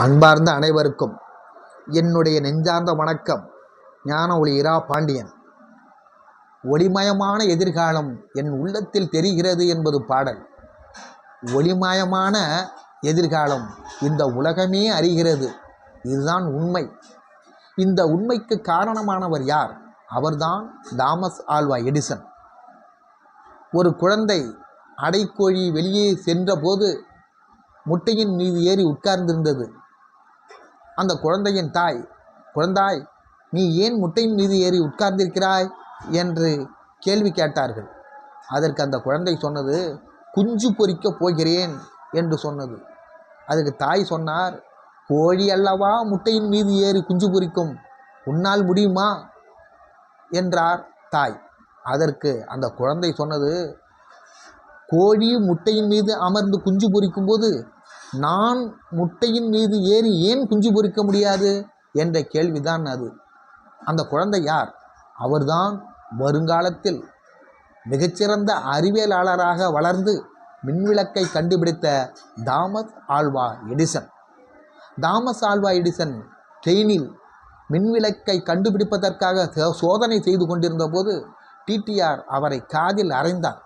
அன்பார்ந்த அனைவருக்கும் என்னுடைய நெஞ்சார்ந்த வணக்கம். ஞான ஒளி இரா பாண்டியன். ஒளிமயமான எதிர்காலம் என் உள்ளத்தில் தெரிகிறது என்பது பாடல். ஒளிமயமான எதிர்காலம் இந்த உலகமே அறிகிறது. இதுதான் உண்மை. இந்த உண்மைக்கு காரணமானவர் யார்? அவர்தான் தாமஸ் ஆல்வா எடிசன். ஒரு குழந்தை அடைக்கோழி வெளியே சென்றபோது முட்டையின் மீது ஏறி உட்கார்ந்திருந்தது. அந்த குழந்தையின் தாய், குழந்தாய், நீ ஏன் முட்டையின் மீது ஏறி உட்கார்ந்திருக்கிறாய் என்று கேள்வி கேட்டார்கள். அதற்கு அந்த குழந்தை சொன்னது, குஞ்சு பொரிக்கப் போகிறேன் என்று சொன்னது. அதுக்கு தாய் சொன்னார், கோழி அல்லவா முட்டையின் மீது ஏறி குஞ்சு பொரிக்கும், உன்னால் முடியுமா என்றார் தாய். அதற்கு அந்த குழந்தை சொன்னது, கோழி முட்டையின் மீது அமர்ந்து குஞ்சு பொரிக்கும் போது நான் முட்டையின் மீது ஏறி ஏன் குஞ்சு பொரிக்க முடியாது என்ற கேள்விதான் அது. அந்த குழந்தை யார்? அவர்தான் வருங்காலத்தில் மிகச்சிறந்த அறிவியலாளராக வளர்ந்து மின்விளக்கை கண்டுபிடித்த Thomas Alva Edison. Thomas Alva Edison ட்ரெயினில் மின்விளக்கை கண்டுபிடிப்பதற்காக சோதனை செய்து கொண்டிருந்த போது டிடிஆர் அவரை காதில் அறைந்தார்.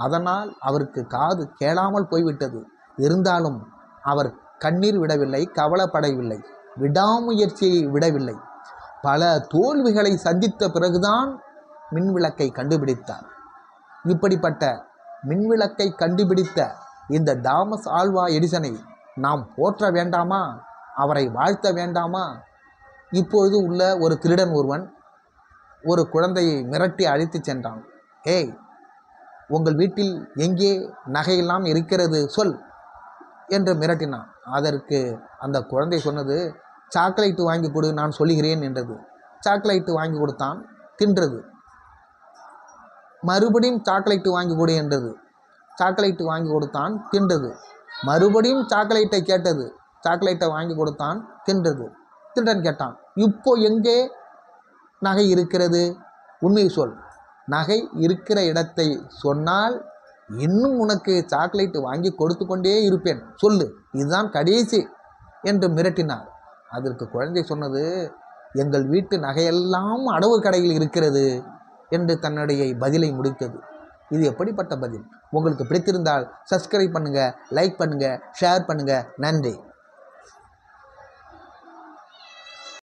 அதனால் அவருக்கு காது கேளாமல் போய்விட்டது. இருந்தாலும் அவர் கண்ணீர் விடவில்லை, கவலைப்படவில்லை, விடாமுயற்சியை விடவில்லை. பல தோல்விகளை சந்தித்த பிறகுதான் மின்விளக்கை கண்டுபிடித்தார். இப்படிப்பட்ட மின்விளக்கை கண்டுபிடித்த இந்த தாமஸ் ஆல்வா எடிசனை நாம் போற்ற வேண்டாமா? அவரை வாழ்த்த வேண்டாமா? இப்பொழுது உள்ள ஒரு திருடன் ஒருவன் ஒரு குழந்தையை மிரட்டி அழைத்து சென்றான். ஏய், உங்கள் வீட்டில் எங்கே நகையெல்லாம் இருக்கிறது சொல் என்று மிரட்டினான். அதற்கு அந்த குழந்தை சொன்னது, சாக்லேட்டு வாங்கி கொடு, நான் சொல்லுகிறேன் என்றது. சாக்லேட்டு வாங்கி கொடுத்தான், தின்றது. மறுபடியும் சாக்லேட்டு வாங்கி கொடு என்றது. சாக்லேட்டு வாங்கி கொடுத்தான், தின்றது. மறுபடியும் சாக்லேட்டை கேட்டது. சாக்லேட்டை வாங்கி கொடுத்தான், தின்றது. திருடன் கேட்டான், இப்போ எங்கே நகை இருக்கிறது? உண்மையை சொல். நகை இருக்கிற இடத்தை சொன்னால் இன்னும் உனக்கு சாக்லேட்டு வாங்கி கொடுத்து கொண்டே இருப்பேன், சொல்லு, இதுதான் கடைசி என்று மிரட்டினார். அதற்கு குழந்தை சொன்னது, எங்கள் வீட்டு நகையெல்லாம் அடவு கடையில் இருக்கிறது என்று தன்னுடைய பதிலை முடித்தது. இது எப்படிப்பட்ட பதில்? உங்களுக்கு பிடித்திருந்தால் சப்ஸ்கிரைப் பண்ணுங்கள், லைக் பண்ணுங்கள், ஷேர் பண்ணுங்கள். நன்றி.